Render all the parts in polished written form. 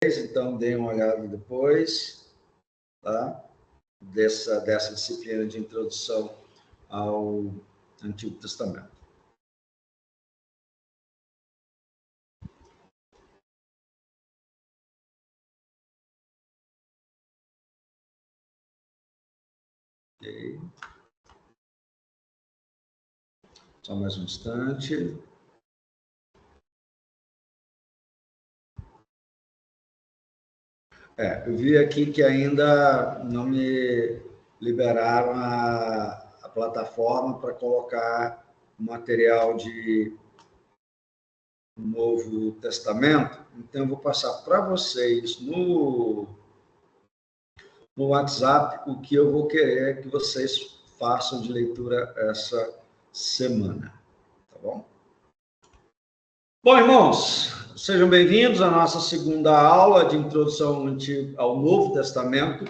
então deem uma olhada depois, tá? Dessa disciplina de introdução ao Antigo Testamento. Okay. Só mais um instante. Eu vi aqui que ainda não me liberaram a plataforma para colocar o material de Novo Testamento, então eu vou passar para vocês no WhatsApp o que eu vou querer que vocês façam de leitura essa semana, tá bom? Bom, irmãos, sejam bem-vindos à nossa segunda aula de introdução ao Novo Testamento.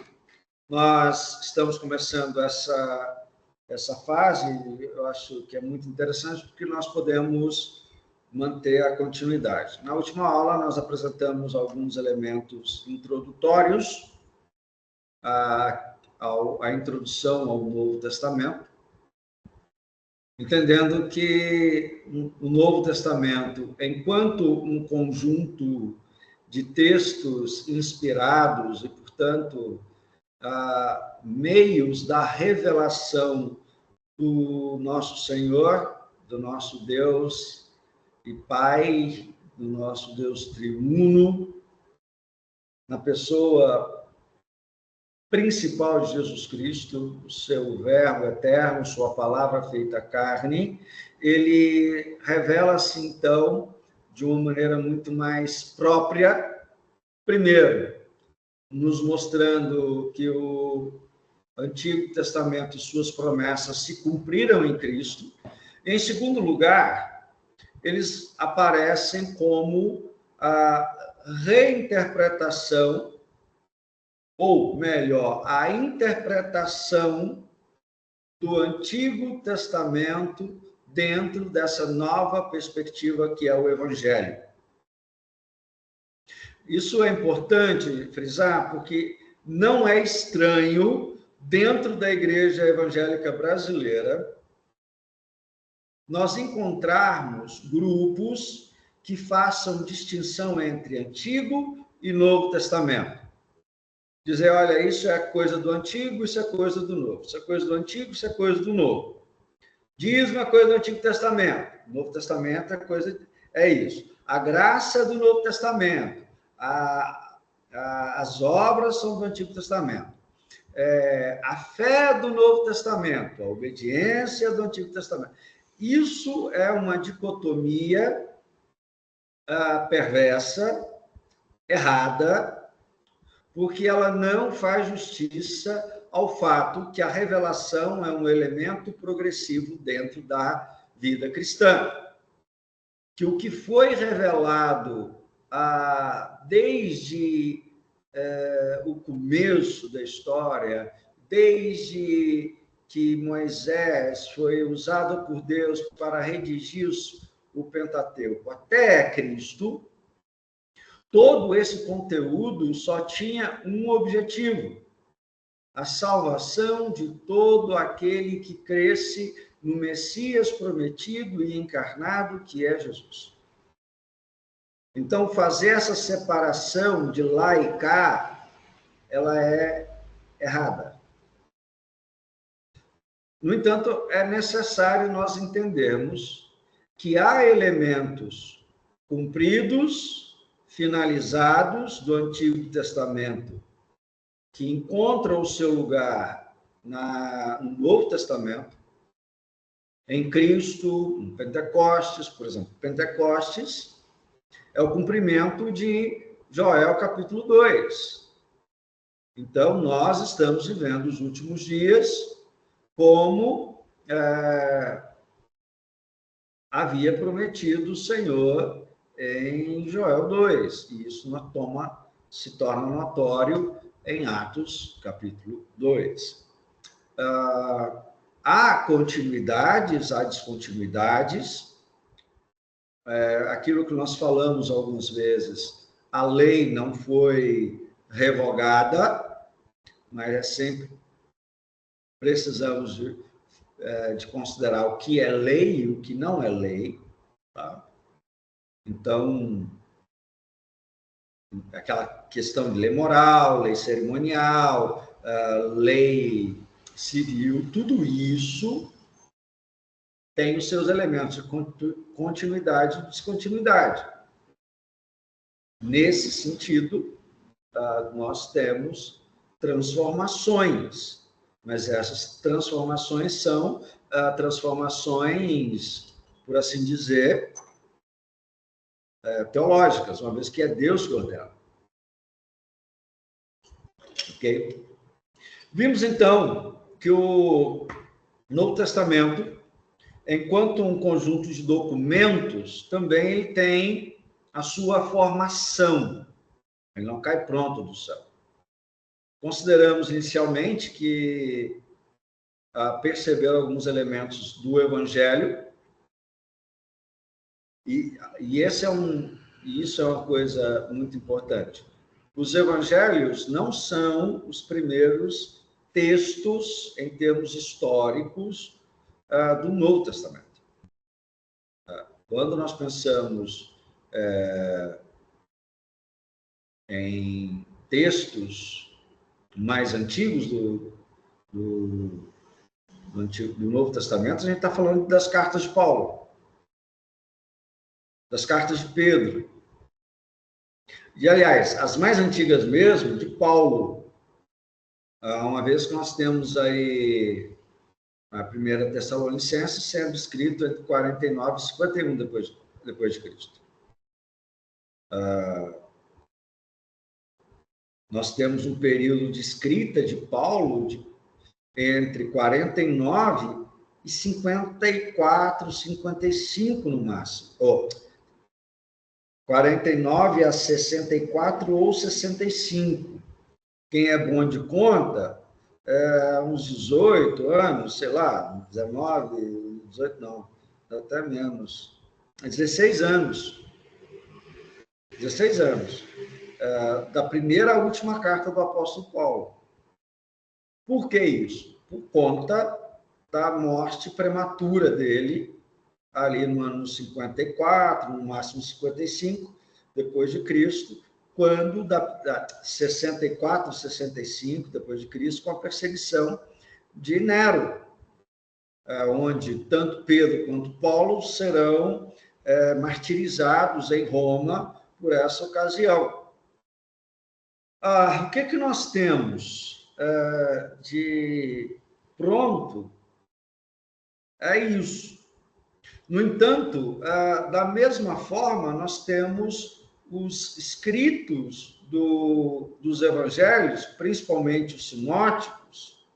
Nós estamos começando essa fase, eu acho que é muito interessante, porque nós podemos manter a continuidade. Na última aula, nós apresentamos alguns elementos introdutórios à introdução ao Novo Testamento, entendendo que o Novo Testamento, enquanto um conjunto de textos inspirados e, portanto, meios da revelação do nosso Senhor, do nosso Deus e Pai, do nosso Deus triuno, na pessoa principal de Jesus Cristo, o seu verbo eterno, sua palavra feita carne, ele revela-se, então, de uma maneira muito mais própria, primeiro, nos mostrando que o Antigo Testamento e suas promessas se cumpriram em Cristo. Em segundo lugar, eles aparecem como a reinterpretação, ou melhor, a interpretação do Antigo Testamento dentro dessa nova perspectiva que é o Evangelho. Isso é importante frisar, porque não é estranho, dentro da Igreja Evangélica Brasileira, nós encontrarmos grupos que façam distinção entre Antigo e Novo Testamento. Dizer, olha, isso é coisa do Antigo, isso é coisa do Novo. Isso é coisa do Antigo, isso é coisa do Novo. Dízimo é coisa do Antigo Testamento. O Novo Testamento é isso. A graça do Novo Testamento. As obras são do Antigo Testamento. A fé do Novo Testamento, a obediência do Antigo Testamento. Isso é uma dicotomia perversa, errada, porque ela não faz justiça ao fato que a revelação é um elemento progressivo dentro da vida cristã. Que o que foi revelado desde o começo da história, desde que Moisés foi usado por Deus para redigir o Pentateuco até Cristo, todo esse conteúdo só tinha um objetivo: a salvação de todo aquele que cresce no Messias prometido e encarnado, que é Jesus. Então, fazer essa separação de lá e cá, ela é errada. No entanto, é necessário nós entendermos que há elementos cumpridos, finalizados do Antigo Testamento, que encontram o seu lugar no Novo Testamento, em Cristo, em Pentecostes, por exemplo. Pentecostes é o cumprimento de Joel, capítulo 2. Então, nós estamos vivendo os últimos dias como havia prometido o Senhor em Joel 2. E isso se torna notório em Atos, capítulo 2. Há continuidades, há descontinuidades. Aquilo que nós falamos algumas vezes a lei não foi revogada, mas é sempre precisamos de considerar o que é lei e o que não é lei. Tá? Então, aquela questão de lei moral, lei cerimonial, lei civil, tudo isso tem os seus elementos de continuidade e descontinuidade. Nesse sentido, nós temos transformações, mas essas transformações são transformações, por assim dizer, teológicas, uma vez que é Deus que ordena. Ok? Vimos, então, que o Novo Testamento, enquanto um conjunto de documentos, também ele tem a sua formação. Ele não cai pronto do céu. Consideramos inicialmente que perceberam alguns elementos do Evangelho, e isso é uma coisa muito importante. Os Evangelhos não são os primeiros textos, em termos históricos, do Novo Testamento. Quando nós pensamos em textos mais antigos do Novo Testamento, a gente está falando das cartas de Paulo, das cartas de Pedro. E, aliás, as mais antigas mesmo, de Paulo. Uma vez que nós temos aí a primeira Tessalonicenses sendo escrito entre 49 e 51 depois de Cristo. Nós temos um período de escrita de Paulo entre 49 e 54, 55 no máximo. 49 a 64 ou 65. Quem é bom de conta, uns 18 anos, sei lá, 19, 18 não, até menos, 16 anos. 16 anos. Da primeira à última carta do apóstolo Paulo. Por que isso? Por conta da morte prematura dele, ali no ano 54, no máximo 55, depois de Cristo, quando da 64, 65, depois de Cristo, com a perseguição de Nero, onde tanto Pedro quanto Paulo serão martirizados em Roma por essa ocasião. O que nós temos de pronto é isso. No entanto, da mesma forma, nós temos os escritos dos evangelhos, principalmente os sinóticos,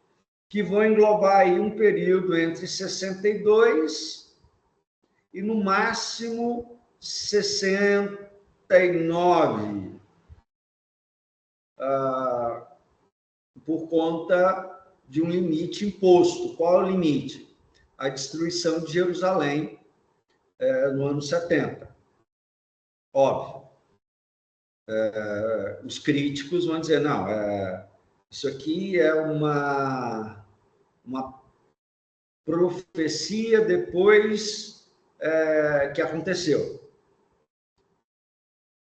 que vão englobar aí um período entre 62 e, no máximo, 69, por conta de um limite imposto. Qual é o limite? A destruição de Jerusalém no ano 70. Óbvio. Os críticos vão dizer, não, isso aqui é uma profecia depois que aconteceu.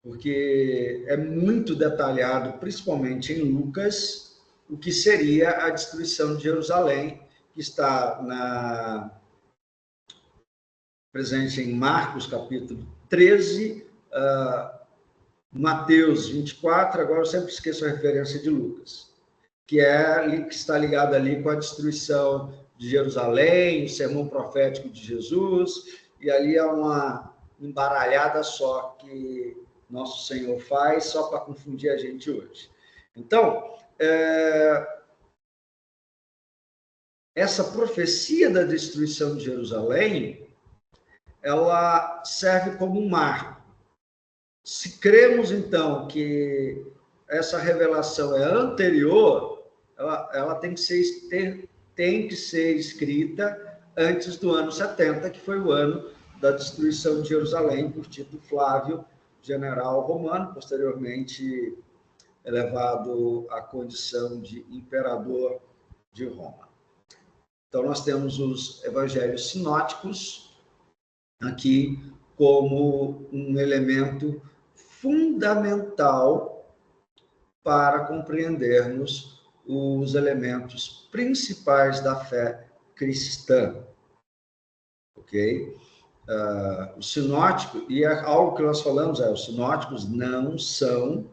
Porque é muito detalhado, principalmente em Lucas, o que seria a destruição de Jerusalém, que está presente em Marcos, capítulo 13, Mateus 24, agora eu sempre esqueço a referência de Lucas, que está ligado ali com a destruição de Jerusalém, o sermão profético de Jesus, e ali é uma embaralhada só que nosso Senhor faz, só para confundir a gente hoje. Então, essa profecia da destruição de Jerusalém, ela serve como um marco. Se cremos, então, que essa revelação é anterior, ela tem que ser escrita antes do ano 70, que foi o ano da destruição de Jerusalém por Tito Flávio, general romano, posteriormente elevado à condição de imperador de Roma. Então, nós temos os evangelhos sinóticos aqui como um elemento fundamental para compreendermos os elementos principais da fé cristã. Ok? O sinótico, e é algo que nós falamos, os sinóticos não são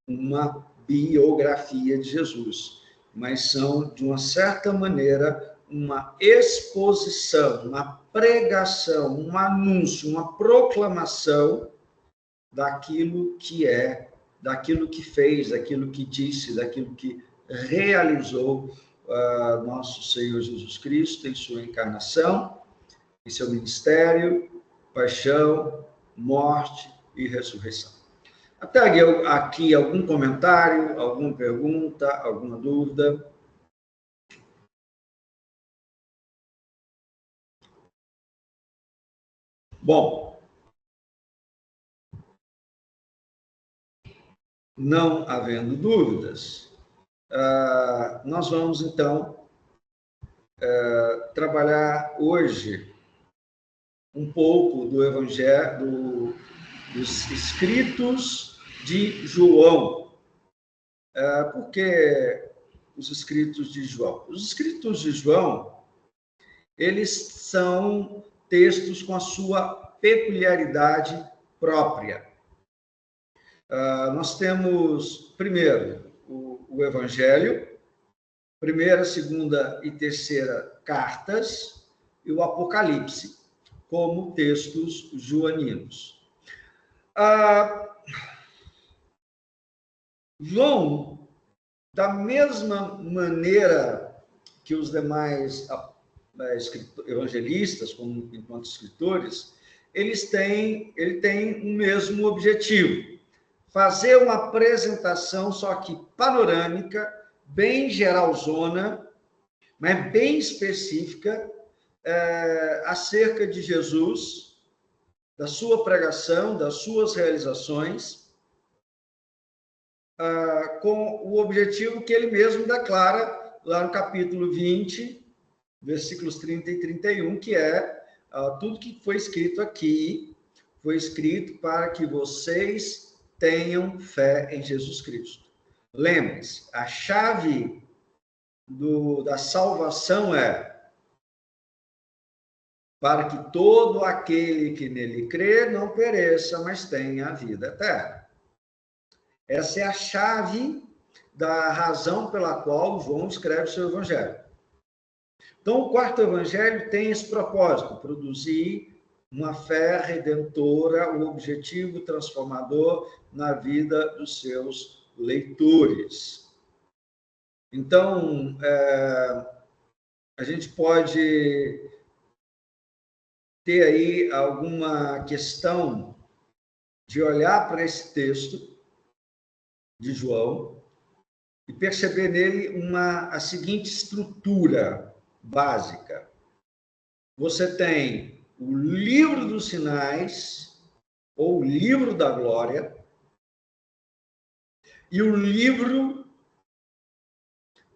uma biografia de Jesus, mas são, de uma certa maneira, uma exposição, uma pregação, um anúncio, uma proclamação daquilo que é, daquilo que fez, daquilo que disse, daquilo que realizou nosso Senhor Jesus Cristo em sua encarnação, em seu ministério, paixão, morte e ressurreição. Até aqui algum comentário, alguma pergunta, alguma dúvida? Bom, não havendo dúvidas, nós vamos, então, trabalhar hoje um pouco do Evangelho, dos escritos de João. Por que os escritos de João? Os escritos de João, eles são textos com a sua peculiaridade própria. Nós temos, primeiro, o Evangelho, primeira, segunda e terceira cartas, e o Apocalipse, como textos joaninos. João, da mesma maneira que os demais evangelistas, como enquanto escritores, ele tem o mesmo objetivo: fazer uma apresentação, só que panorâmica, bem geralzona, mas bem específica, acerca de Jesus, da sua pregação, das suas realizações, com o objetivo que ele mesmo declara lá no capítulo 20, versículos 30 e 31, que é tudo que foi escrito aqui, foi escrito para que vocês tenham fé em Jesus Cristo. Lembre-se, a chave da salvação é para que todo aquele que nele crê não pereça, mas tenha a vida eterna. Essa é a chave da razão pela qual João escreve seu evangelho. Então, o quarto evangelho tem esse propósito: produzir uma fé redentora, um objetivo transformador na vida dos seus leitores. Então, a gente pode ter aí alguma questão de olhar para esse texto de João e perceber nele a seguinte estrutura básica. Você tem o livro dos sinais, ou o livro da glória, e o livro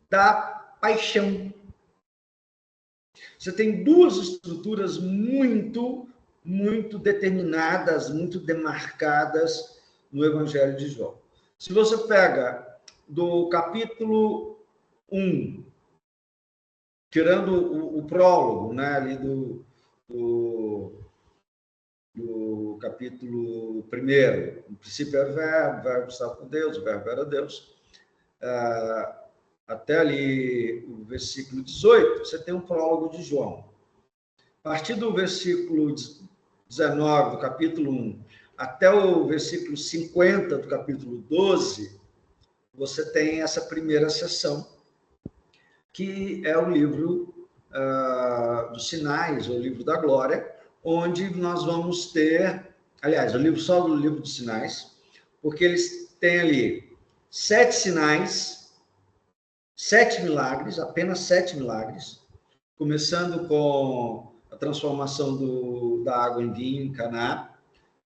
da paixão. Você tem duas estruturas muito determinadas, muito demarcadas no Evangelho de João. Se você pega do capítulo 1, tirando o prólogo, né, ali do capítulo 1, no princípio era o verbo estava com Deus, o verbo era Deus, até ali o versículo 18, você tem um prólogo de João. A partir do versículo 19 do capítulo 1 até o versículo 50 do capítulo 12, você tem essa primeira seção, que é o livro dos sinais, ou o livro da glória, onde nós vamos ter, aliás, só do livro dos sinais, porque eles têm ali 7 sinais, 7 milagres, apenas 7 milagres, começando com a transformação da água em vinho em Caná,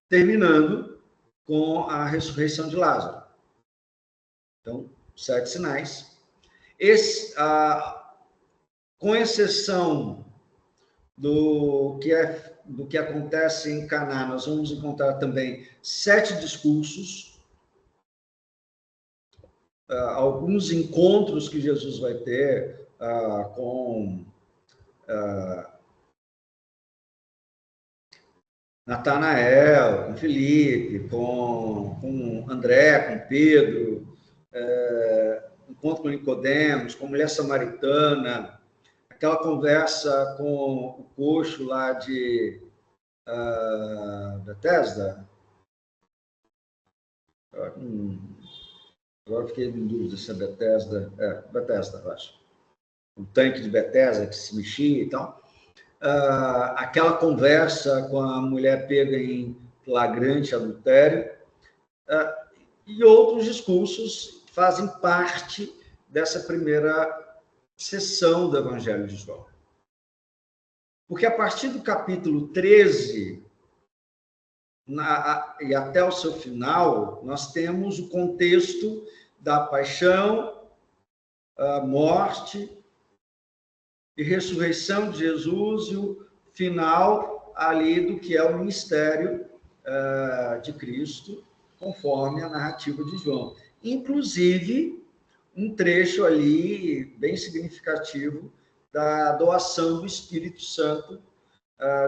terminando com a ressurreição de Lázaro. Então, 7 sinais. Com exceção do que acontece em Caná, nós vamos encontrar também 7 discursos, alguns encontros que Jesus vai ter com Natanael, com Filipe, com André, com Pedro, encontro com Nicodemos, com mulher samaritana, aquela conversa com o coxo lá de Betesda. Agora fiquei em dúvida se é Betesda. Betesda, eu acho. O tanque de Betesda que se mexia e tal. Aquela conversa com a mulher pega em flagrante adultério, e outros discursos fazem parte dessa primeira sessão do Evangelho de João. Porque a partir do capítulo 13 e até o seu final, nós temos o contexto da paixão, a morte e ressurreição de Jesus e o final ali do que é o ministério de Cristo, conforme a narrativa de João. Inclusive, um trecho ali bem significativo da doação do Espírito Santo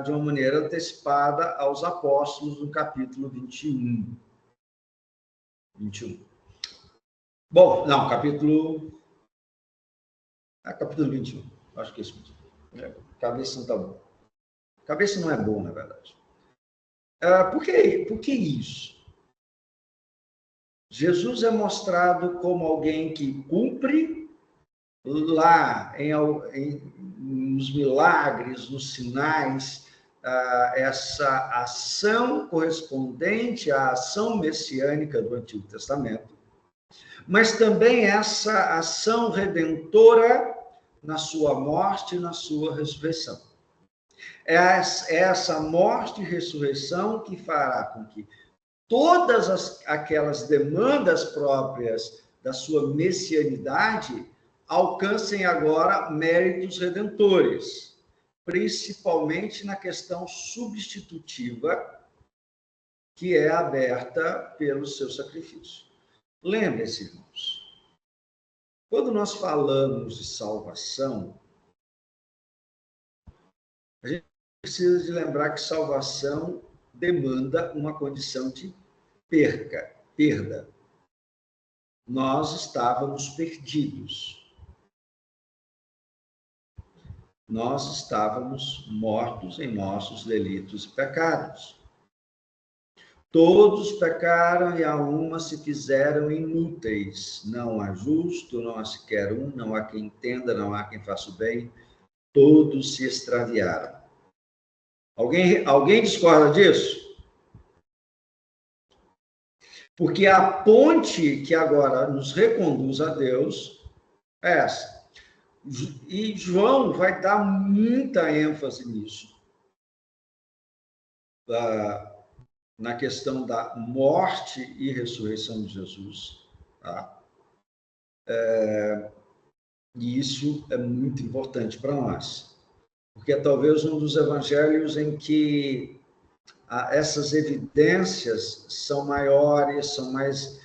de uma maneira antecipada aos apóstolos no capítulo 21. Bom, não, capítulo 21. Acho que é isso mesmo. Cabeça não está boa. Cabeça não é boa, na verdade. Por que isso? Jesus é mostrado como alguém que cumpre lá nos milagres, nos sinais, essa ação correspondente à ação messiânica do Antigo Testamento, mas também essa ação redentora na sua morte e na sua ressurreição. É essa morte e ressurreição que fará com que todas aquelas demandas próprias da sua messianidade alcancem agora méritos redentores, principalmente na questão substitutiva que é aberta pelo seu sacrifício. Lembrem-se, irmãos, quando nós falamos de salvação, a gente precisa de lembrar que salvação demanda uma condição de perda. Nós estávamos perdidos. Nós estávamos mortos em nossos delitos e pecados. Todos pecaram e a uma se fizeram inúteis. Não há justo, não há sequer um, não há quem entenda, não há quem faça o bem. Todos se extraviaram. Alguém discorda disso? Porque a ponte que agora nos reconduz a Deus é essa. E João vai dar muita ênfase nisso, na questão da morte e ressurreição de Jesus. Tá? E isso é muito importante para nós, porque é talvez um dos evangelhos em que essas evidências são maiores, são mais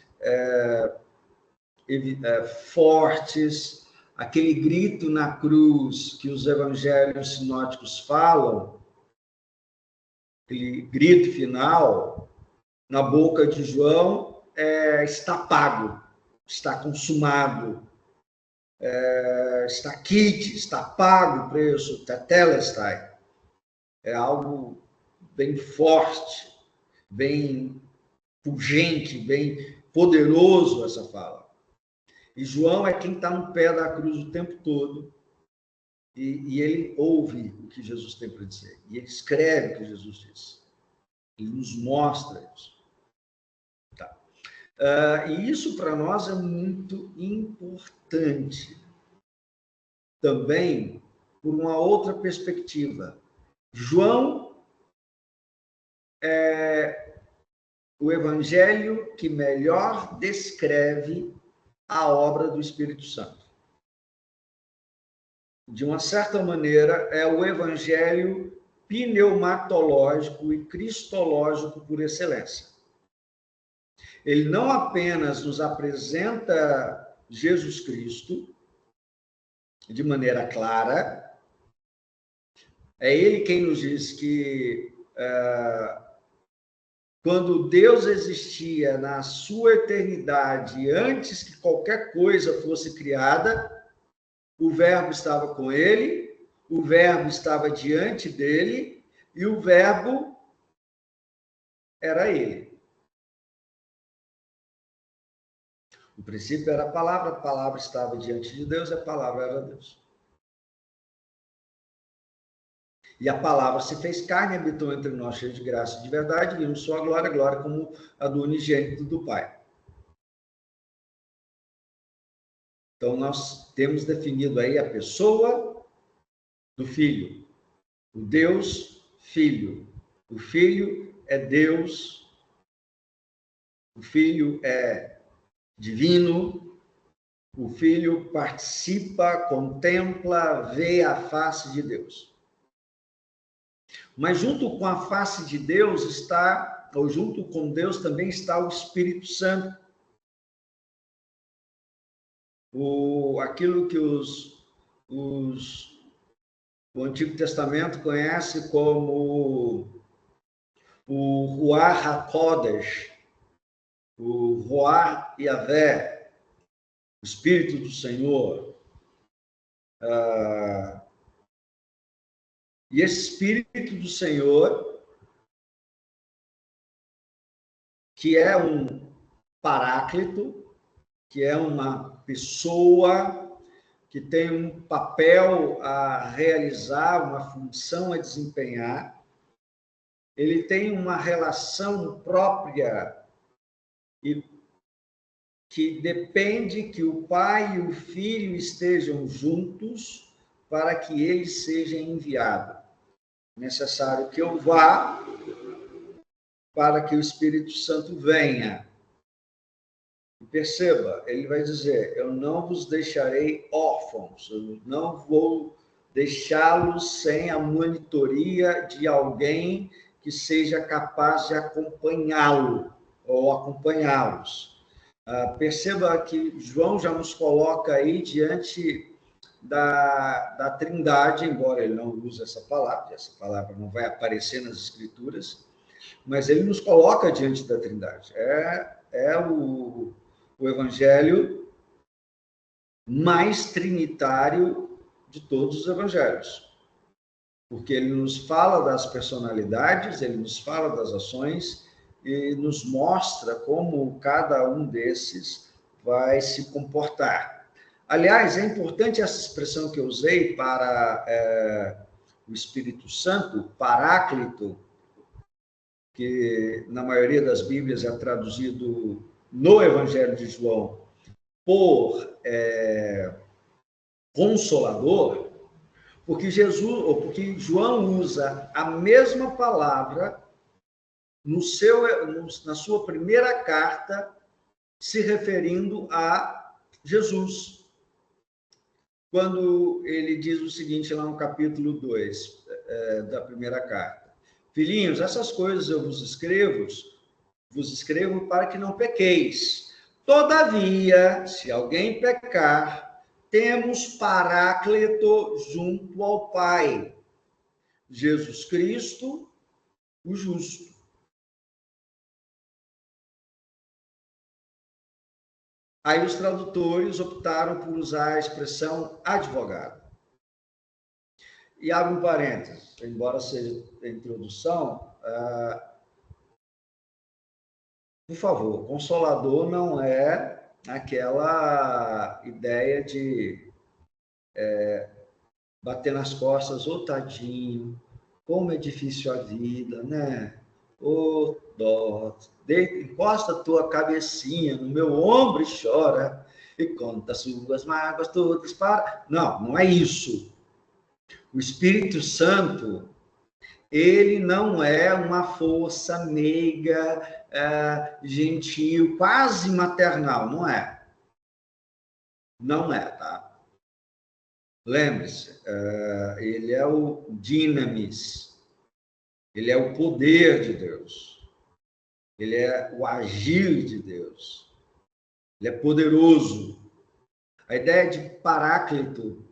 fortes. Aquele grito na cruz que os evangelhos sinóticos falam, aquele grito final, na boca de João, está pago, está consumado, está quite, está pago o preço, tetelestai. É algo bem forte, bem pungente, bem poderoso essa fala. E João é quem está no pé da cruz o tempo todo, e ele ouve o que Jesus tem para dizer, e ele escreve o que Jesus disse. Ele nos mostra isso. Tá. E isso para nós é muito importante. Também por uma outra perspectiva. João o evangelho que melhor descreve a obra do Espírito Santo. De uma certa maneira, é o evangelho pneumatológico e cristológico por excelência. Ele não apenas nos apresenta Jesus Cristo de maneira clara, é ele quem nos diz que quando Deus existia na sua eternidade, antes que qualquer coisa fosse criada, o Verbo estava com ele, o Verbo estava diante dele, e o Verbo era ele. O princípio era a palavra estava diante de Deus, e a palavra era Deus. E a palavra se fez carne e habitou entre nós, cheio de graça e de verdade, vimos sua glória, glória como a do unigênito do Pai. Então, nós temos definido aí a pessoa do Filho, o Deus Filho. O Filho é Deus, o Filho é divino, o Filho participa, contempla, vê a face de Deus. Mas junto com a face de Deus está, ou junto com Deus também está o Espírito Santo. Aquilo que o Antigo Testamento conhece como o Ruach HaKodesh, o Ruach Yahvé, o Espírito do Senhor. E esse Espírito do Senhor, que é um paráclito, que é uma pessoa que tem um papel a realizar, uma função a desempenhar, ele tem uma relação própria e que depende que o Pai e o Filho estejam juntos para que ele seja enviado. É necessário que eu vá para que o Espírito Santo venha. E perceba, ele vai dizer, eu não vos deixarei órfãos, eu não vou deixá-los sem a monitoria de alguém que seja capaz de acompanhá-lo ou acompanhá-los. Perceba que João já nos coloca aí diante da Trindade, embora ele não use essa palavra não vai aparecer nas Escrituras, mas ele nos coloca diante da Trindade. É o evangelho mais trinitário de todos os evangelhos, porque ele nos fala das personalidades, ele nos fala das ações e nos mostra como cada um desses vai se comportar. Aliás, é importante essa expressão que eu usei para o Espírito Santo, Paráclito, que na maioria das Bíblias é traduzido no Evangelho de João por Consolador, porque João usa a mesma palavra na sua primeira carta, se referindo a Jesus. Quando ele diz o seguinte lá no capítulo 2 da primeira carta: Filhinhos, essas coisas eu vos escrevo para que não pequeis. Todavia, se alguém pecar, temos Paráclito junto ao Pai, Jesus Cristo, o justo. Aí os tradutores optaram por usar a expressão advogado. E abre um parênteses, embora seja a introdução, por favor, consolador não é aquela ideia de bater nas costas, ô tadinho, como é difícil a vida, né? Ô dó, encosta a tua cabecinha no meu ombro e chora, e conta as suas mágoas todas para... Não é isso. O Espírito Santo, Ele não é uma força meiga, gentil, quase maternal, não é. Não é, tá? Lembre-se, ele é o dinamis, ele é o poder de Deus, ele é o agir de Deus, ele é poderoso. A ideia de Paráclito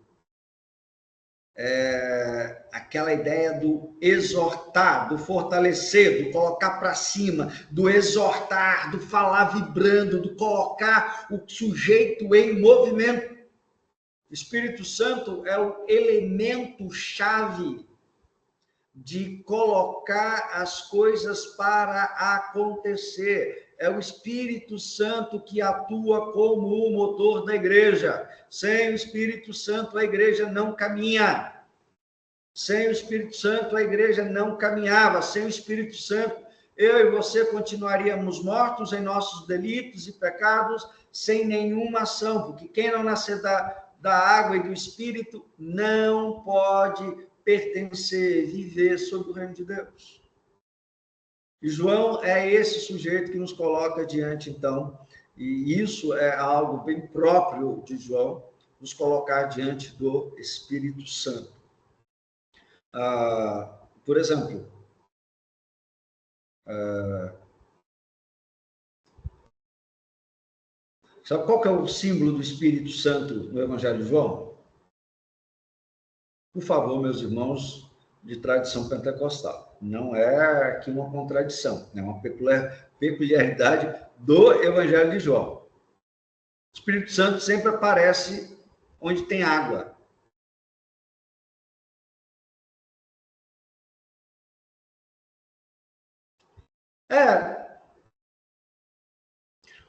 é aquela ideia do exortar, do fortalecer, do colocar para cima, do exortar, do falar vibrando, do colocar o sujeito em movimento. O Espírito Santo é o elemento-chave de colocar as coisas para acontecer. É o Espírito Santo que atua como o motor da igreja. Sem o Espírito Santo, a igreja não caminha. Sem o Espírito Santo, a igreja não caminhava. Sem o Espírito Santo, eu e você continuaríamos mortos em nossos delitos e pecados, sem nenhuma ação, porque quem não nascer da água e do Espírito não pode pertencer, viver sob o reino de Deus. E João é esse sujeito que nos coloca diante, então, e isso é algo bem próprio de João, nos colocar diante do Espírito Santo. Por exemplo, sabe qual que é o símbolo do Espírito Santo no Evangelho de João? Por favor, meus irmãos de tradição pentecostal, não é aqui uma contradição, é uma peculiaridade do Evangelho de João. O Espírito Santo sempre aparece onde tem água.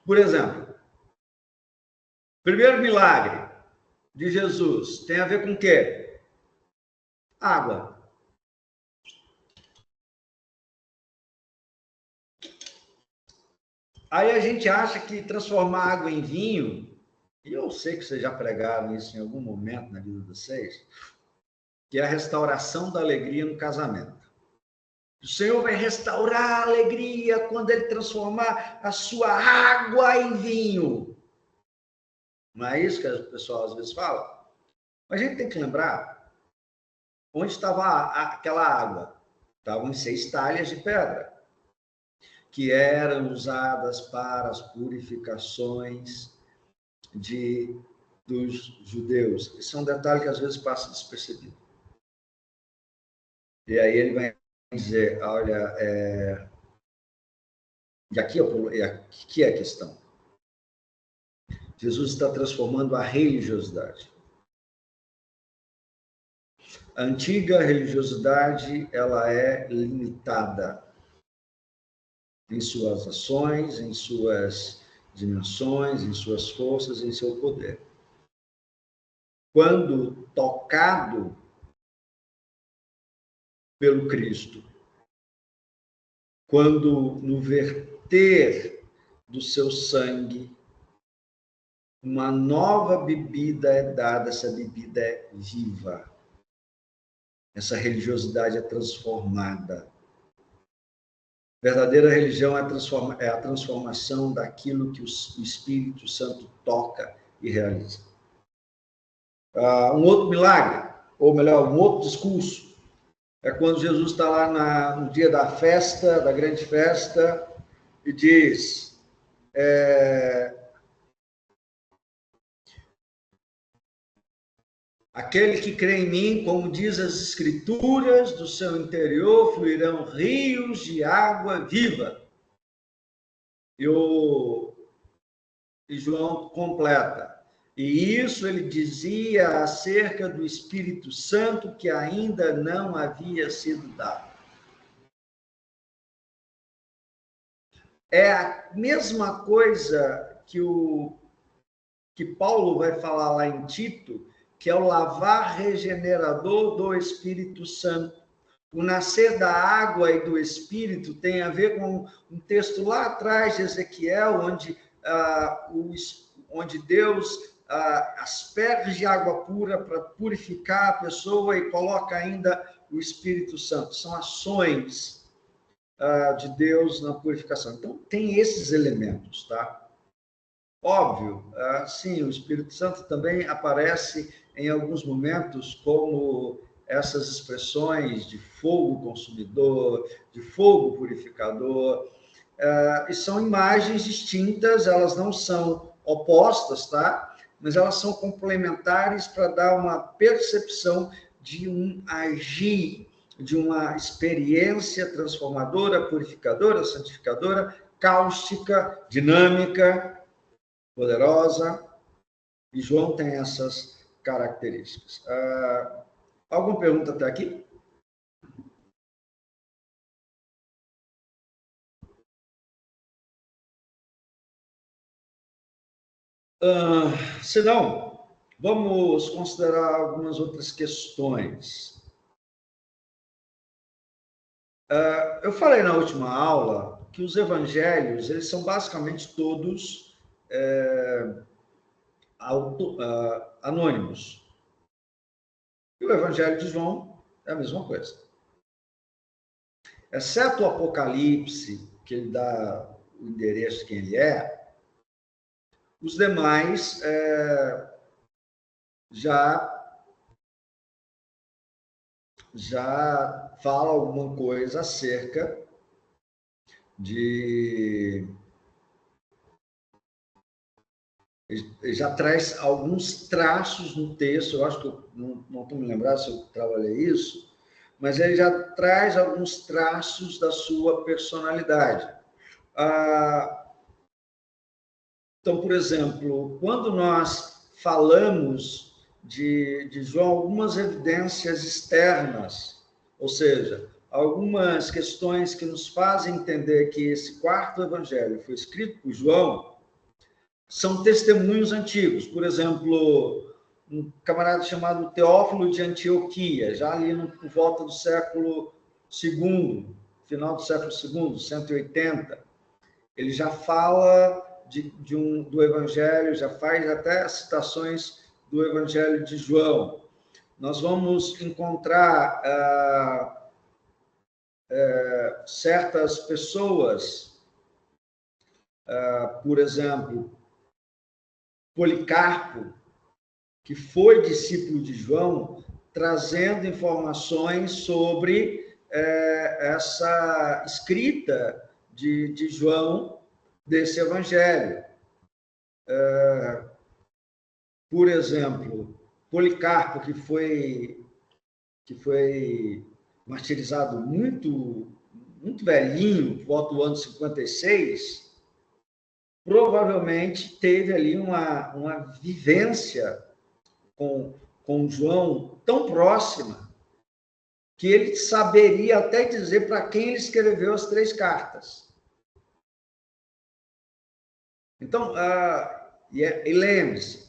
Por exemplo, primeiro milagre de Jesus tem a ver com o quê? Água. Aí a gente acha que transformar água em vinho, e eu sei que vocês já pregaram isso em algum momento na vida de vocês, que é a restauração da alegria no casamento. O Senhor vai restaurar a alegria quando Ele transformar a sua água em vinho. Não é isso que o pessoal às vezes fala? Mas a gente tem que lembrar onde estava aquela água. Estavam em 6 talhas de pedra, que eram usadas para as purificações dos judeus. Esse é um detalhe que às vezes passa despercebido. E aí ele vai dizer, olha, e aqui é a questão. Jesus está transformando a religiosidade. A antiga religiosidade, ela é limitada em suas ações, em suas dimensões, em suas forças, em seu poder. Quando tocado pelo Cristo, quando no verter do seu sangue, uma nova bebida é dada, essa bebida é viva. Essa religiosidade é transformada. Verdadeira religião é a transformação daquilo que o Espírito Santo toca e realiza. Um outro milagre, ou melhor, um outro discurso, é quando Jesus está lá no dia da festa, da grande festa, e diz: aquele que crê em mim, como diz as Escrituras, do seu interior fluirão rios de água viva. E João completa. E isso ele dizia acerca do Espírito Santo que ainda não havia sido dado. É a mesma coisa que Paulo vai falar lá em Tito, que é o lavar regenerador do Espírito Santo. O nascer da água e do Espírito tem a ver com um texto lá atrás de Ezequiel, onde Deus asperge água pura para purificar a pessoa e coloca ainda o Espírito Santo, são ações de Deus na purificação. Então, tem esses elementos, tá? Óbvio, sim, o Espírito Santo também aparece em alguns momentos como essas expressões de fogo consumidor, de fogo purificador, e são imagens distintas, elas não são opostas, tá? Mas elas são complementares para dar uma percepção de um agir, de uma experiência transformadora, purificadora, santificadora, cáustica, dinâmica, poderosa. E João tem essas características. Alguma pergunta até aqui? Se não, vamos considerar algumas outras questões. Eu falei na última aula que os evangelhos, eles são basicamente todos anônimos. E o evangelho de João é a mesma coisa. Exceto o Apocalipse, que ele dá o endereço de quem ele é, os demais já fala alguma coisa acerca de... Já traz alguns traços no texto, eu acho que eu não estou me lembrando se eu trabalhei isso, mas ele já traz alguns traços da sua personalidade. Então, por exemplo, quando nós falamos de João, algumas evidências externas, ou seja, algumas questões que nos fazem entender que esse quarto evangelho foi escrito por João, são testemunhos antigos. Por exemplo, um camarada chamado Teófilo de Antioquia, já ali por volta do século II, final do século II, 180, ele já fala do Evangelho, já faz até citações do Evangelho de João. Nós vamos encontrar certas pessoas, por exemplo, Policarpo, que foi discípulo de João, trazendo informações sobre essa escrita de João, desse evangelho. Por exemplo, Policarpo, que foi martirizado muito velhinho, por volta do ano 56, provavelmente teve ali uma vivência com João tão próxima que ele saberia até dizer para quem ele escreveu as 3 cartas. Então, e lembre-se,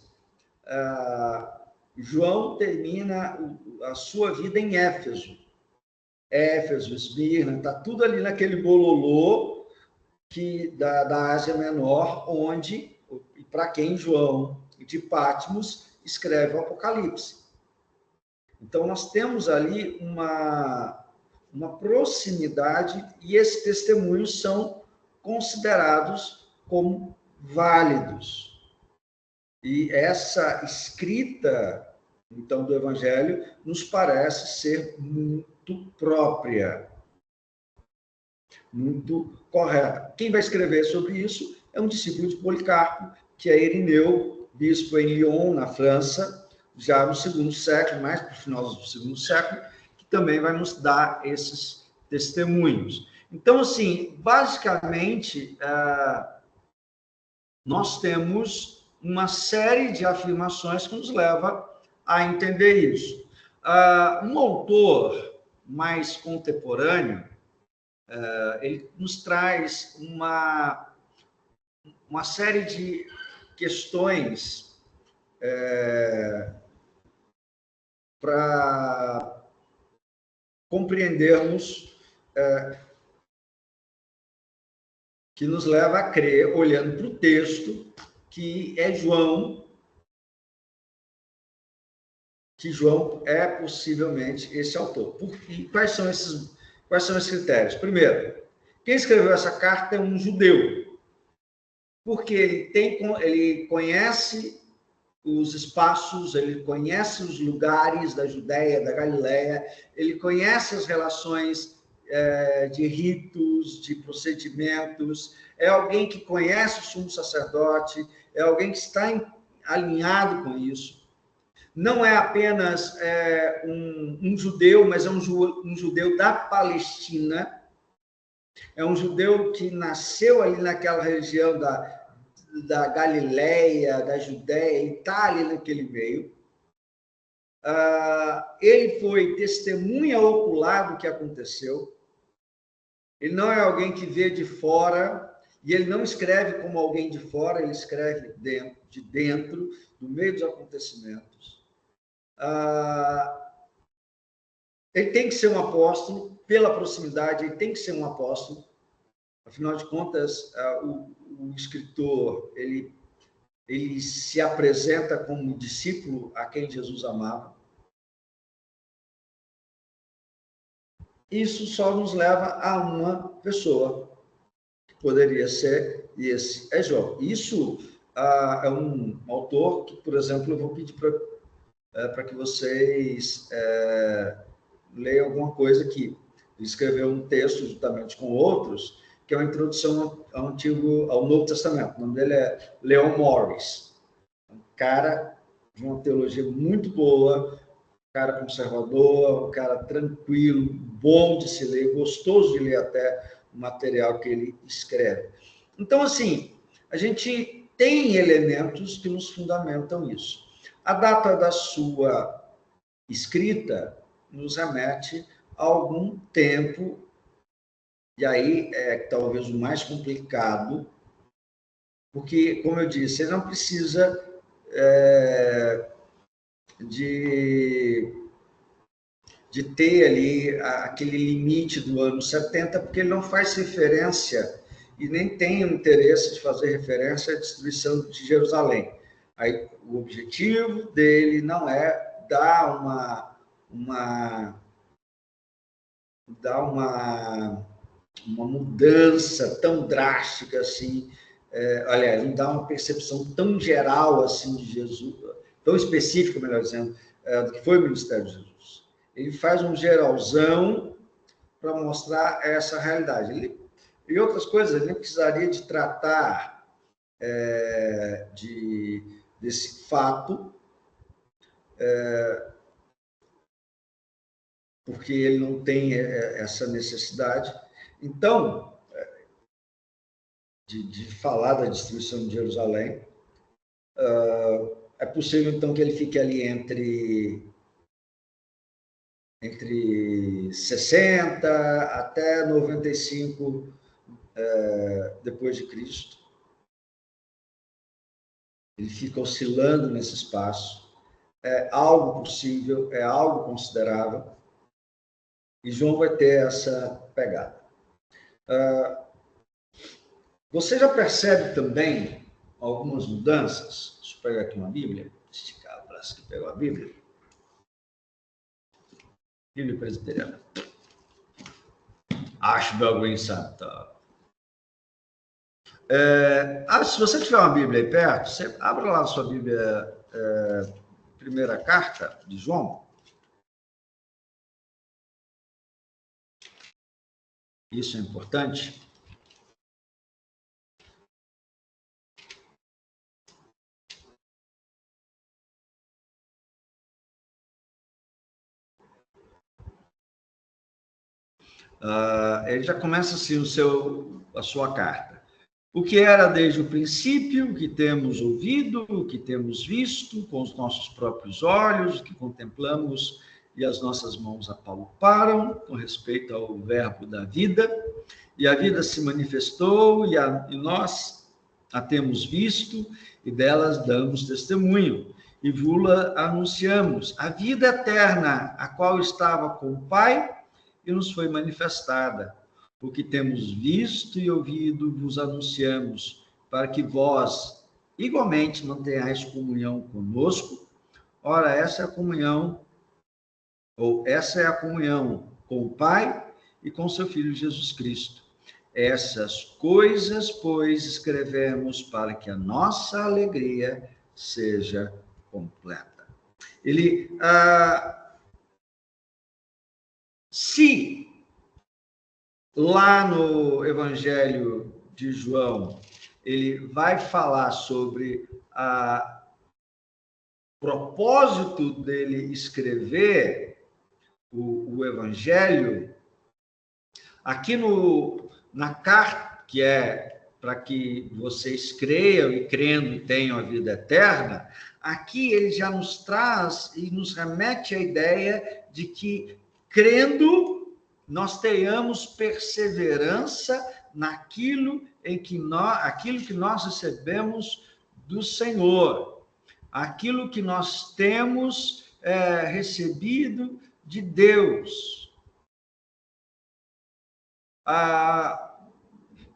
João termina a sua vida em Éfeso. Éfeso, Esmirna, está tudo ali naquele bololô da Ásia Menor, onde, e para quem João de Patmos escreve o Apocalipse. Então, nós temos ali uma proximidade e esses testemunhos são considerados como válidos. E essa escrita, então, do Evangelho nos parece ser muito própria, muito correta. Quem vai escrever sobre isso é um discípulo de Policarpo, que é Irineu, bispo em Lyon, na França, já no segundo século, mais para o final do segundo século, que também vai nos dar esses testemunhos. Então, assim, basicamente, nós temos uma série de afirmações que nos leva a entender isso. Um autor mais contemporâneo, ele nos traz uma série de questões para compreendermos que nos leva a crer, olhando para o texto, que é João que João é possivelmente esse autor. E quais são esses critérios? Primeiro, quem escreveu essa carta é um judeu, porque ele conhece os espaços, ele conhece os lugares da Judéia, da Galileia, ele conhece as relações de ritos, de procedimentos, é alguém que conhece o sumo sacerdote, é alguém que está alinhado com isso. Não é apenas um judeu, mas é um judeu da Palestina, é um judeu que nasceu ali naquela região da Galileia, da Judéia, e está ali naquele meio. Ele foi testemunha ocular do que aconteceu. Ele não é alguém que vê de fora, e ele não escreve como alguém de fora, ele escreve de dentro, no meio dos acontecimentos. Ele tem que ser um apóstolo, pela proximidade, ele tem que ser um apóstolo. Afinal de contas, o escritor, ele se apresenta como discípulo a quem Jesus amava. Isso só nos leva a uma pessoa, que poderia ser, e esse é João. Isso é um autor que, por exemplo, eu vou pedir para que vocês leiam alguma coisa aqui. Ele escreveu um texto, juntamente com outros, que é uma introdução ao Novo Testamento. O nome dele é Leon Morris. Um cara de uma teologia muito boa, um cara conservador, um cara tranquilo, bom de se ler, gostoso de ler até o material que ele escreve. Então, assim, a gente tem elementos que nos fundamentam isso. A data da sua escrita nos remete a algum tempo, e aí é talvez o mais complicado, porque, como eu disse, ele não precisa de ter ali aquele limite do ano 70, porque ele não faz referência e nem tem o interesse de fazer referência à destruição de Jerusalém. Aí, o objetivo dele não é dar uma mudança tão drástica assim, aliás, não dá uma percepção tão geral assim de Jesus, tão específica, melhor dizendo, do que foi o ministério de Jesus. Ele faz um geralzão para mostrar essa realidade. E outras coisas, ele nem precisaria de tratar desse fato, porque ele não tem essa necessidade. Então, de falar da destruição de Jerusalém, é possível, então, que ele fique ali entre 60 até 95 depois de Cristo. Ele fica oscilando nesse espaço. É algo possível, é algo considerável, e João vai ter essa pegada. Você já percebe também algumas mudanças? Deixa eu pegar aqui uma Bíblia, esticar o braço que pegou a Bíblia. Bíblia presbiteriana. Ashbel Green Santa. Se você tiver uma Bíblia aí perto, você abra lá a sua Bíblia, primeira carta de João. Isso é importante. Ele já começa assim a sua carta. O que era desde o princípio, o que temos ouvido, o que temos visto com os nossos próprios olhos, o que contemplamos e as nossas mãos apalparam com respeito ao verbo da vida, e a vida se manifestou e nós a temos visto e delas damos testemunho, e vula anunciamos a vida eterna, a qual estava com o Pai e nos foi manifestada. O que temos visto e ouvido vos anunciamos, para que vós igualmente mantenhais comunhão conosco. Ora, essa é a comunhão, ou essa é a comunhão com o Pai e com seu Filho Jesus Cristo. Essas coisas, pois, escrevemos para que a nossa alegria seja completa. Ele, se lá no Evangelho de João, ele vai falar sobre o propósito dele escrever o Evangelho, aqui na carta, que é para que vocês creiam e crendo tenham a vida eterna, aqui ele já nos traz e nos remete à ideia de que, crendo, nós tenhamos perseverança naquilo aquilo que nós recebemos do Senhor, aquilo que nós temos recebido de Deus.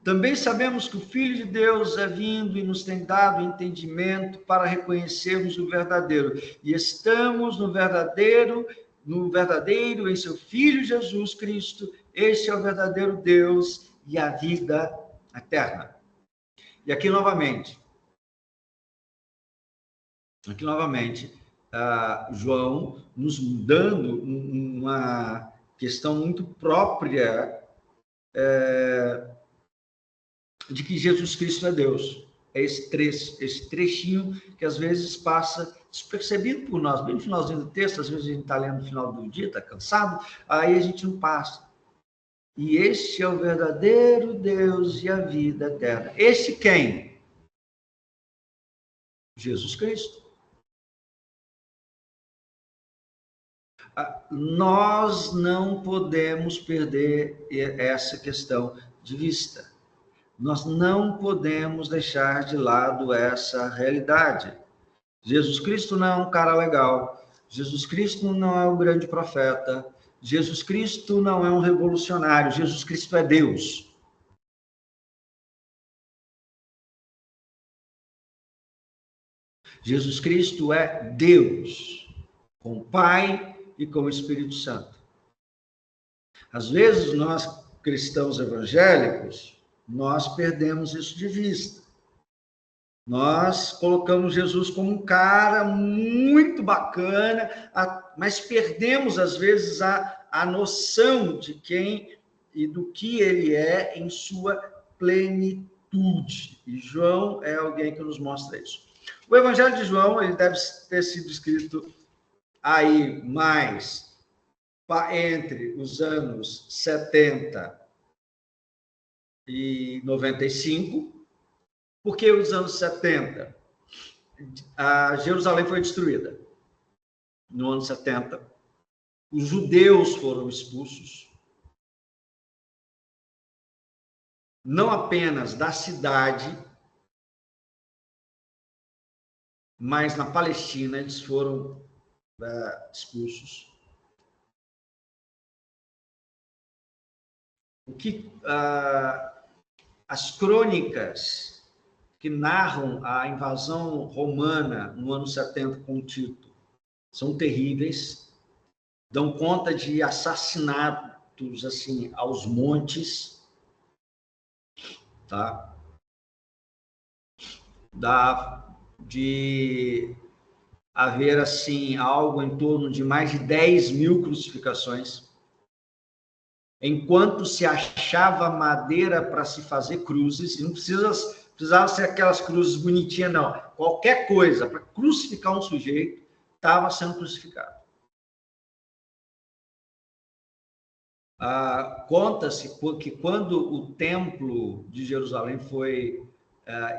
Também sabemos que o Filho de Deus é vindo e nos tem dado entendimento para reconhecermos o verdadeiro. E estamos no verdadeiro em seu Filho Jesus Cristo. Este é o verdadeiro Deus e a vida eterna. E aqui novamente, João nos dando uma questão muito própria de que Jesus Cristo é Deus. É esse trechinho que às vezes passa despercebido por nós, bem no finalzinho do texto, às vezes a gente está lendo no final do dia, está cansado, aí a gente não passa. E este é o verdadeiro Deus e a vida eterna. Este quem? Jesus Cristo. Nós não podemos perder essa questão de vista. Nós não podemos deixar de lado essa realidade. Jesus Cristo não é um cara legal. Jesus Cristo não é um grande profeta. Jesus Cristo não é um revolucionário. Jesus Cristo é Deus. Jesus Cristo é Deus, com o Pai e com o Espírito Santo. Às vezes, nós, cristãos evangélicos, nós perdemos isso de vista. Nós colocamos Jesus como um cara muito bacana, mas perdemos, às vezes, a noção de quem e do que ele é em sua plenitude. E João é alguém que nos mostra isso. O Evangelho de João, ele deve ter sido escrito aí mais entre os anos 70 e 95, porque os anos 70, Jerusalém foi destruída. No ano 70, os judeus foram expulsos, não apenas da cidade, mas na Palestina eles foram expulsos. O que as crônicas que narram a invasão romana no ano 70 com Tito são terríveis, dão conta de assassinatos assim aos montes, tá? De haver assim algo em torno de mais de 10 mil crucificações, enquanto se achava madeira para se fazer cruzes, e não precisava ser aquelas cruzes bonitinhas, não. Qualquer coisa para crucificar um sujeito estava sendo crucificado. Conta-se que quando o templo de Jerusalém foi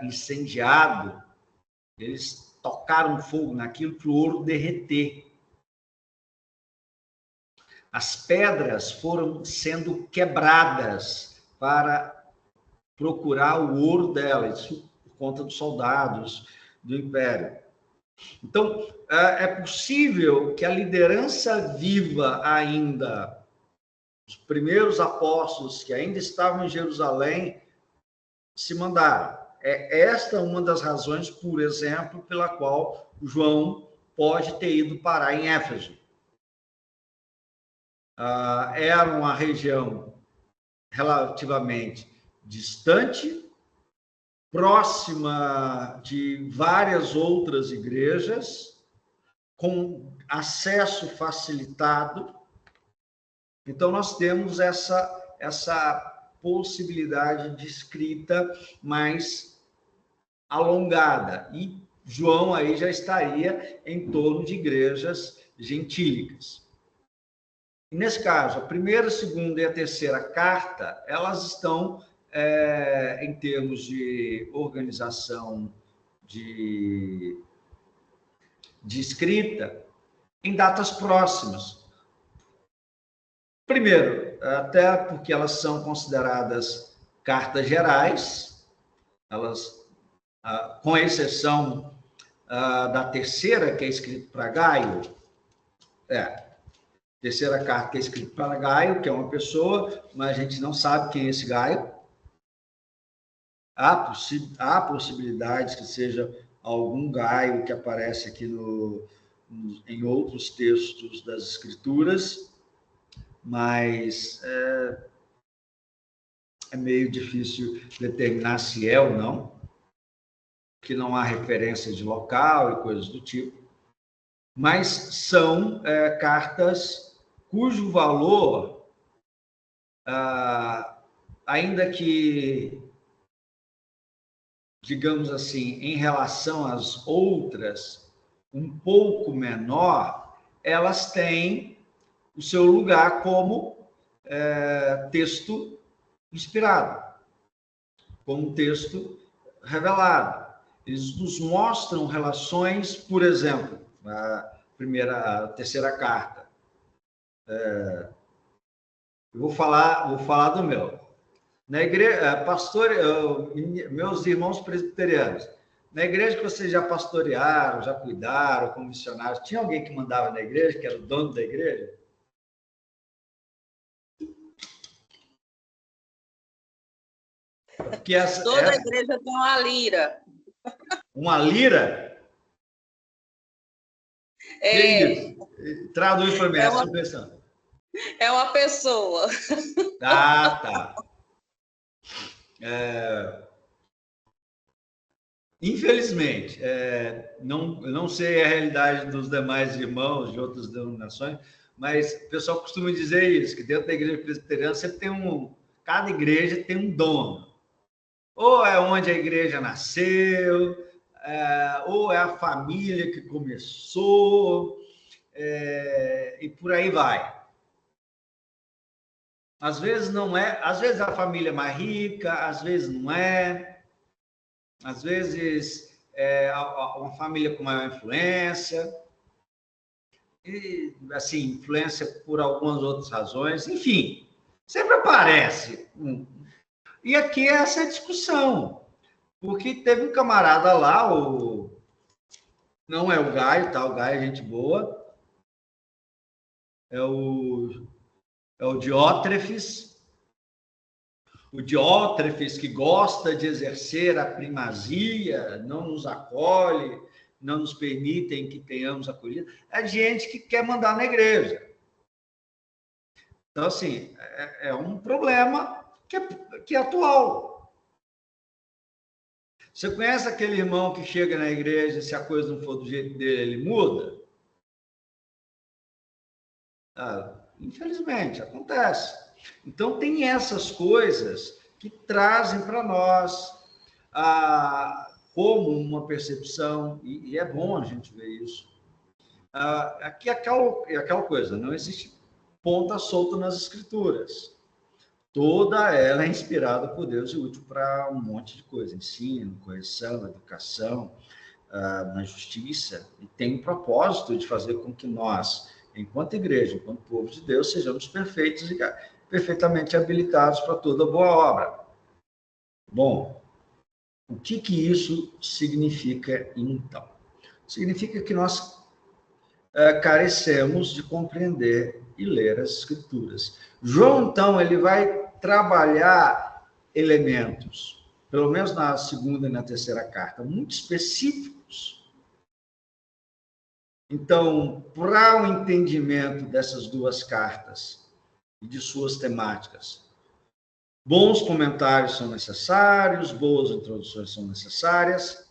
incendiado, eles tocaram fogo naquilo para o ouro derreter. As pedras foram sendo quebradas para procurar o ouro dela, isso por conta dos soldados do Império. Então, é possível que a liderança viva ainda, os primeiros apóstolos que ainda estavam em Jerusalém, se mandaram. É esta uma das razões, por exemplo, pela qual João pode ter ido parar em Éfeso. Era uma região relativamente distante, próxima de várias outras igrejas, com acesso facilitado. Então, nós temos essa possibilidade de escrita mais alongada. E João aí já estaria em torno de igrejas gentílicas. E nesse caso, a primeira, a segunda e a terceira carta, elas estão, em termos de organização de escrita, em datas próximas. Primeiro, até porque elas são consideradas cartas gerais, elas, com exceção da terceira, que é escrita para Gaio, terceira carta que é escrita para Gaio, que é uma pessoa, mas a gente não sabe quem é esse Gaio. Há possibilidades que seja algum Gaio que aparece aqui em outros textos das Escrituras, mas é meio difícil determinar se é ou não, que não há referência de local e coisas do tipo. Mas são cartas cujo valor, ainda que, digamos assim, em relação às outras, um pouco menor, elas têm o seu lugar como texto inspirado, como texto revelado. Eles nos mostram relações, por exemplo, a terceira carta. Eu vou falar do meu. Na igreja, meus irmãos presbiterianos, na igreja que vocês já pastorearam, já cuidaram, como missionários, tinha alguém que mandava na igreja, que era o dono da igreja? Toda igreja tem uma lira. Uma lira? Traduz para mim essa expressão. É uma pessoa. Tá. Infelizmente, não sei a realidade dos demais irmãos de outras denominações, mas o pessoal costuma dizer isso, que dentro da igreja presbiteriana sempre tem cada igreja tem um dono. Ou é onde a igreja nasceu, ou é a família que começou, e por aí vai. Às vezes não é, às vezes a família é mais rica, às vezes não é, às vezes é uma família com maior influência, e assim, influência por algumas outras razões, enfim, sempre aparece. E aqui é essa discussão, porque teve um camarada lá, não é o Gaio, tá? O Gaio é gente boa, é o Diótrefes, que gosta de exercer a primazia, não nos acolhe, não nos permitem que tenhamos acolhida, é gente que quer mandar na igreja. Então, assim, é um problema que é atual. Você conhece aquele irmão que chega na igreja, se a coisa não for do jeito dele, ele muda? Infelizmente, acontece. Então, tem essas coisas que trazem para nós como uma percepção, e é bom a gente ver isso. Aqui é aquela coisa, não existe ponta solta nas escrituras. Toda ela é inspirada por Deus e útil para um monte de coisa, ensino, correção, educação, na justiça, e tem um propósito de fazer com que nós, enquanto igreja, enquanto povo de Deus, sejamos perfeitos e perfeitamente habilitados para toda boa obra. Bom, o que isso significa, então? Significa que nós carecemos de compreender e ler as Escrituras. João, então, ele vai trabalhar elementos, pelo menos na segunda e na terceira carta, muito específicos Então, para o entendimento dessas duas cartas e de suas temáticas, bons comentários são necessários, boas introduções são necessárias.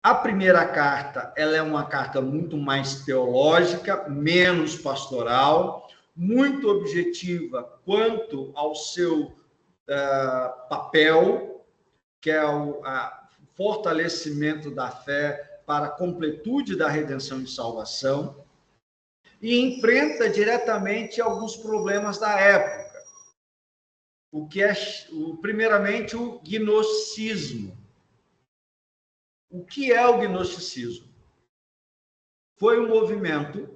A primeira carta, ela é uma carta muito mais teológica, menos pastoral, muito objetiva quanto ao seu papel, que é o fortalecimento da fé para a completude da redenção e salvação, e enfrenta diretamente alguns problemas da época. O que é, primeiramente, o gnosticismo. O que é o gnosticismo? Foi um movimento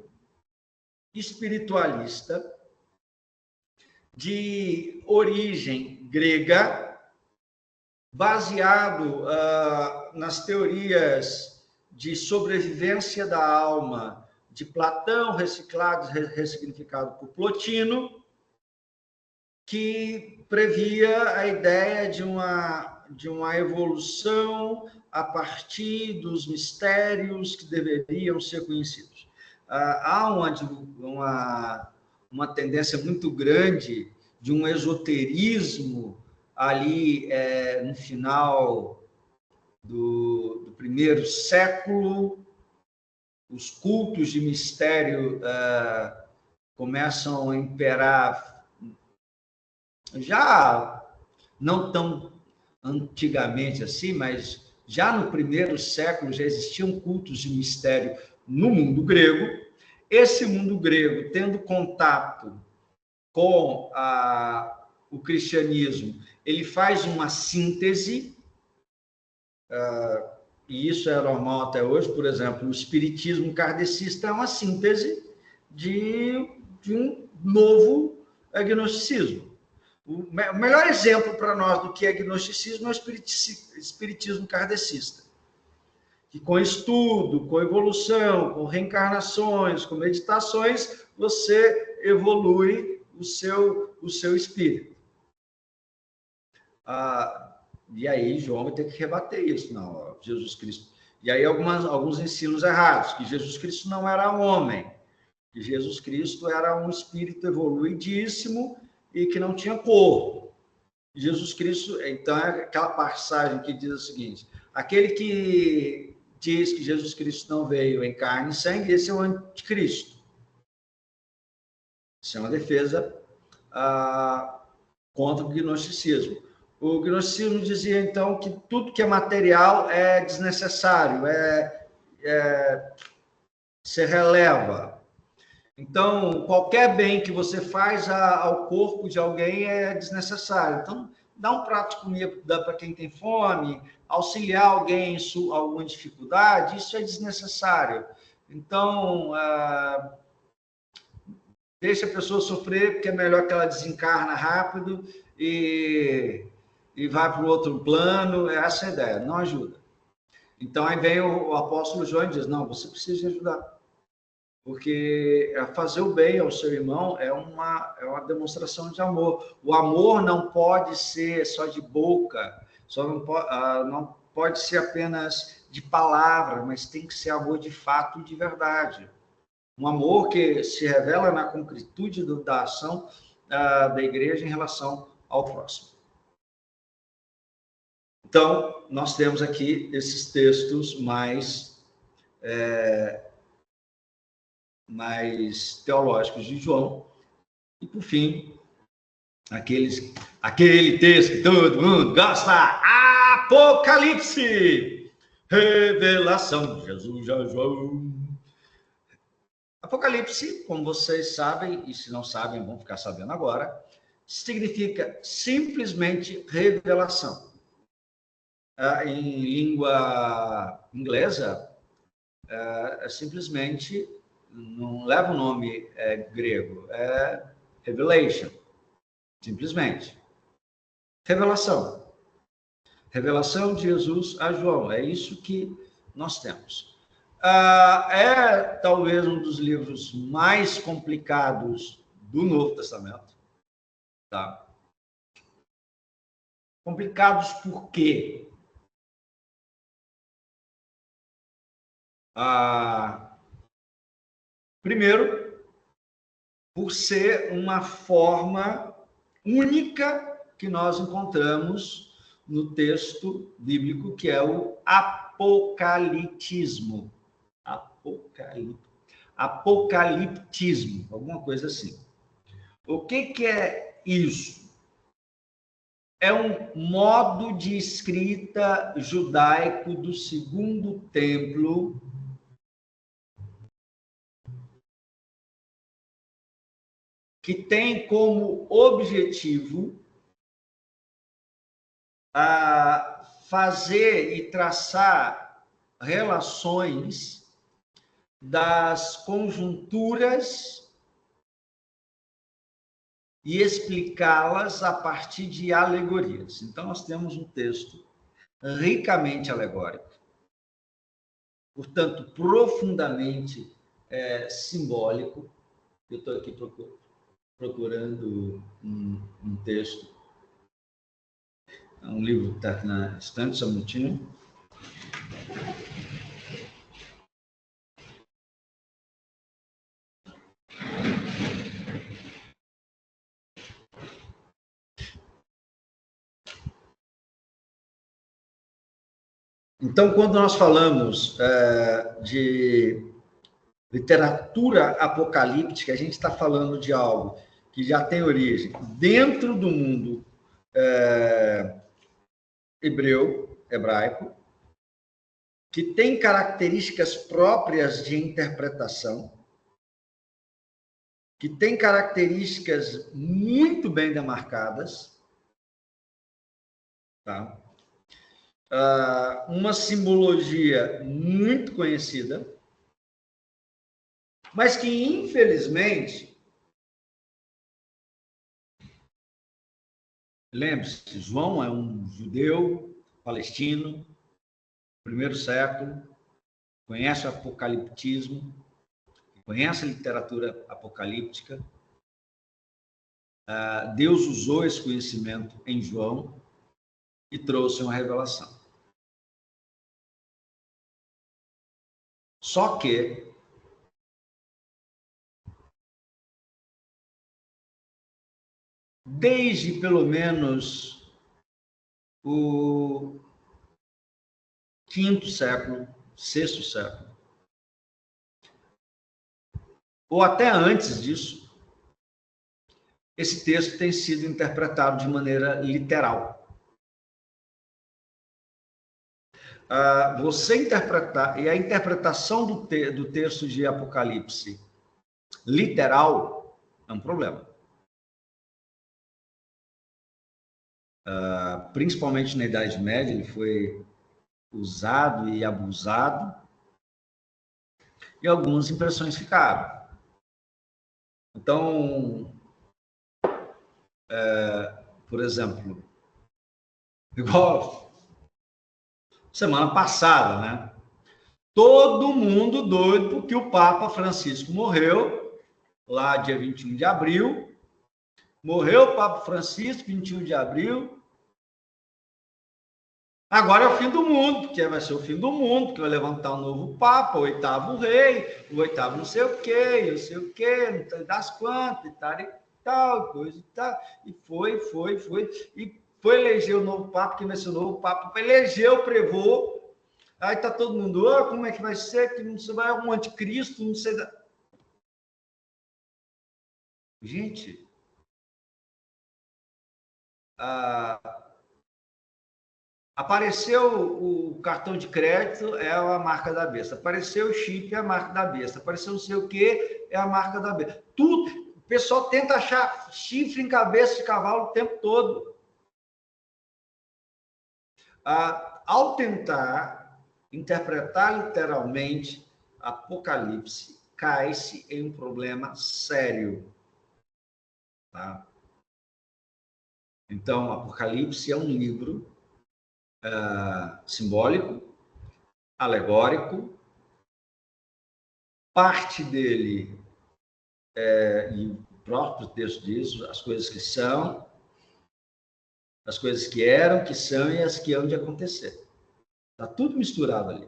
espiritualista de origem grega, baseado nas teorias de sobrevivência da alma de Platão, reciclado e ressignificado por Plotino, que previa a ideia de uma evolução a partir dos mistérios que deveriam ser conhecidos. Há uma tendência muito grande de um esoterismo ali no final do primeiro século. Os cultos de mistério começam a imperar, já não tão antigamente assim, mas já no primeiro século já existiam cultos de mistério no mundo grego. Esse mundo grego, tendo contato com o cristianismo, ele faz uma síntese, e isso é normal até hoje. Por exemplo, o espiritismo kardecista é uma síntese de um novo gnosticismo. O melhor exemplo para nós do que é gnosticismo é o espiritismo kardecista, que com estudo, com evolução, com reencarnações, com meditações, você evolui o seu espírito. E aí João vai ter que rebater isso, não, Jesus Cristo. E aí alguns ensinos errados, que Jesus Cristo não era homem, que Jesus Cristo era um espírito evoluidíssimo e que não tinha corpo. Jesus Cristo, então, é aquela passagem que diz o seguinte: aquele que diz que Jesus Cristo não veio em carne e sangue, esse é o anticristo. Isso é uma defesa contra o gnosticismo. O gnosticismo dizia, então, que tudo que é material é desnecessário, se releva. Então, qualquer bem que você faz ao corpo de alguém é desnecessário. Então, dar um prato de comida para quem tem fome, auxiliar alguém em alguma dificuldade, isso é desnecessário. Então, deixa a pessoa sofrer, porque é melhor que ela desencarna rápido e vai para o outro plano. Essa é a ideia, não ajuda. Então, aí vem o apóstolo João e diz, não, você precisa ajudar. Porque fazer o bem ao seu irmão é uma demonstração de amor. O amor não pode ser só de boca, não pode ser apenas de palavra, mas tem que ser amor de fato e de verdade. Um amor que se revela na concretude da ação da igreja em relação ao próximo. Então, nós temos aqui esses textos mais teológicos de João, e, por fim, aquele texto que todo mundo gosta, Apocalipse, revelação de Jesus a João. Apocalipse, como vocês sabem, e se não sabem, vão ficar sabendo agora, significa simplesmente revelação. Em língua inglesa, simplesmente não leva o nome grego, é revelation, simplesmente. Revelação. Revelação de Jesus a João, é isso que nós temos. É talvez um dos livros mais complicados do Novo Testamento. Tá? Complicados por quê? Primeiro, por ser uma forma única que nós encontramos no texto bíblico, que é o apocaliptismo. Apocaliptismo, alguma coisa assim. O que é isso? É um modo de escrita judaico do Segundo Templo, que tem como objetivo fazer e traçar relações das conjunturas e explicá-las a partir de alegorias. Então, nós temos um texto ricamente alegórico, portanto, profundamente simbólico. Eu estou aqui procurando um texto. É um livro que está na estante, só um minutinho. Então, quando nós falamos de literatura apocalíptica, a gente está falando de algo que já tem origem dentro do mundo hebraico, que tem características próprias de interpretação, que tem características muito bem demarcadas, tá? Uma simbologia muito conhecida, mas que, infelizmente, lembre-se, João é um judeu palestino, primeiro século, conhece o apocaliptismo, conhece a literatura apocalíptica. Deus usou esse conhecimento em João e trouxe uma revelação. Só que desde pelo menos o quinto século, sexto século, ou até antes disso, esse texto tem sido interpretado de maneira literal. Você interpretar, e a interpretação do texto de Apocalipse literal é um problema. Principalmente na Idade Média, ele foi usado e abusado, e algumas impressões ficaram. Então, por exemplo, igual semana passada, né? Todo mundo doido porque o Papa Francisco morreu, lá dia 21 de abril. Morreu o Papa Francisco, 21 de abril. Agora é o fim do mundo, porque vai ser o fim do mundo, porque vai levantar um novo Papa, o oitavo rei, o oitavo não sei o quê, não sei das quantas, e tal, coisa e tal. E foi. E foi eleger o novo Papa, quem vai ser o novo Papa, elegeu o prevô. Aí tá todo mundo, como é que vai ser? Que não se vai um anticristo, não sei. Gente, apareceu o cartão de crédito, é a marca da besta. Apareceu o chip, é a marca da besta. Apareceu não sei o quê, é a marca da besta. Tudo, o pessoal tenta achar chifre em cabeça de cavalo o tempo todo. Ao tentar interpretar literalmente Apocalipse, cai-se em um problema sério. Tá? Então, Apocalipse é um livro simbólico, alegórico. Parte dele, e o próprio texto diz, as coisas que são, as coisas que eram, que são e as que hão de acontecer. Está tudo misturado ali.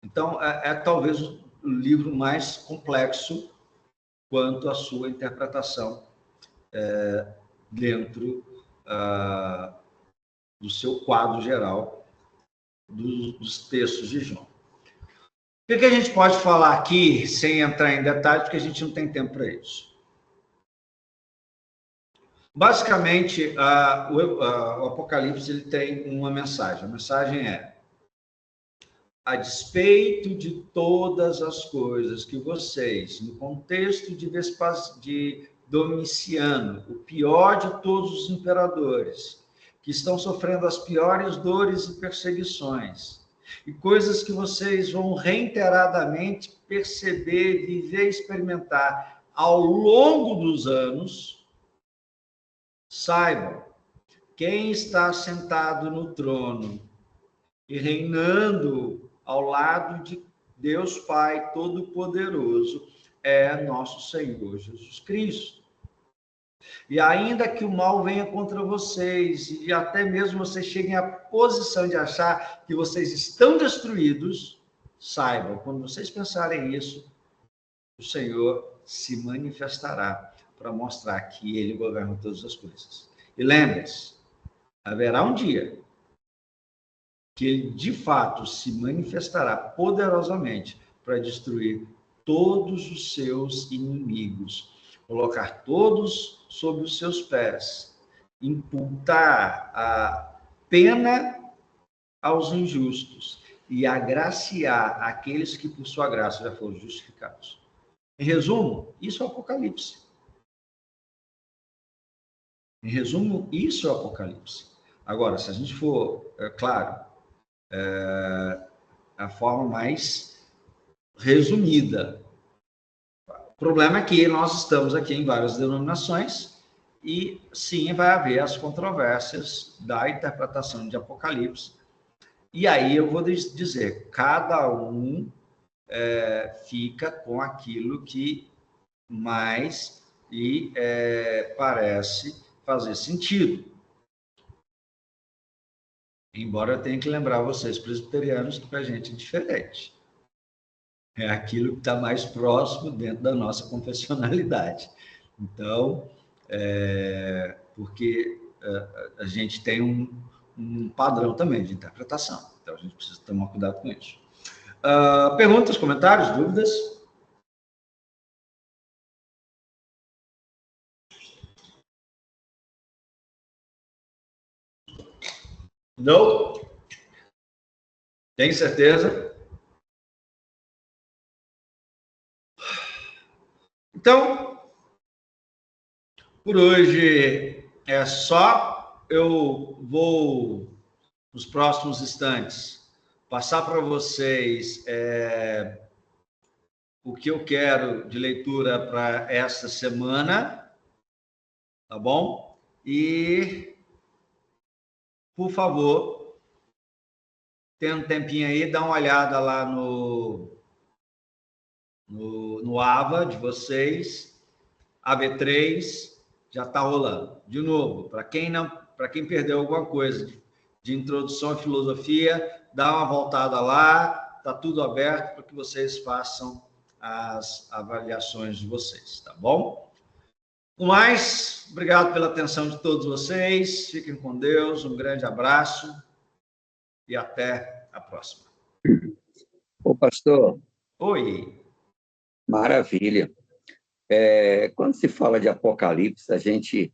Então, talvez livro mais complexo quanto à sua interpretação dentro do seu quadro geral dos textos de João. O que a gente pode falar aqui, sem entrar em detalhes, porque a gente não tem tempo para isso? Basicamente, o Apocalipse ele tem uma mensagem. A mensagem é: a despeito de todas as coisas que vocês, no contexto de Domiciano, o pior de todos os imperadores, que estão sofrendo as piores dores e perseguições, e coisas que vocês vão reiteradamente perceber, viver, experimentar ao longo dos anos, saibam, quem está sentado no trono e reinando ao lado de Deus Pai Todo-Poderoso é nosso Senhor Jesus Cristo. E ainda que o mal venha contra vocês, e até mesmo vocês cheguem à posição de achar que vocês estão destruídos, saibam, quando vocês pensarem isso, o Senhor se manifestará para mostrar que Ele governa todas as coisas. E lembre-se, haverá um dia que Ele, de fato, se manifestará poderosamente para destruir todos os seus inimigos, colocar todos sob os seus pés, imputar a pena aos injustos e agraciar aqueles que, por sua graça, já foram justificados. Em resumo, isso é o Apocalipse. Em resumo, isso é o Apocalipse. Agora, se a gente for, claro, a forma mais resumida. O problema é que nós estamos aqui em várias denominações e, sim, vai haver as controvérsias da interpretação de Apocalipse. E aí eu vou dizer, cada um fica com aquilo que mais lhe parece fazer sentido. Embora eu tenha que lembrar vocês, presbiterianos, que para a gente é diferente. É aquilo que está mais próximo dentro da nossa confessionalidade. Então, porque a gente tem um padrão também de interpretação. Então, a gente precisa tomar cuidado com isso. Perguntas, comentários, dúvidas? Não? Tem certeza? Então, por hoje é só. Eu vou, nos próximos instantes, passar para vocês o que eu quero de leitura para esta semana, tá bom? E, por favor, tem um tempinho aí, dá uma olhada lá no AVA de vocês, AV3, já está rolando. De novo, para quem perdeu alguma coisa de introdução à filosofia, dá uma voltada lá, está tudo aberto para que vocês façam as avaliações de vocês, tá bom? No mais, obrigado pela atenção de todos vocês, fiquem com Deus, um grande abraço e até a próxima. Ô, pastor. Oi. Maravilha. Quando se fala de Apocalipse, a gente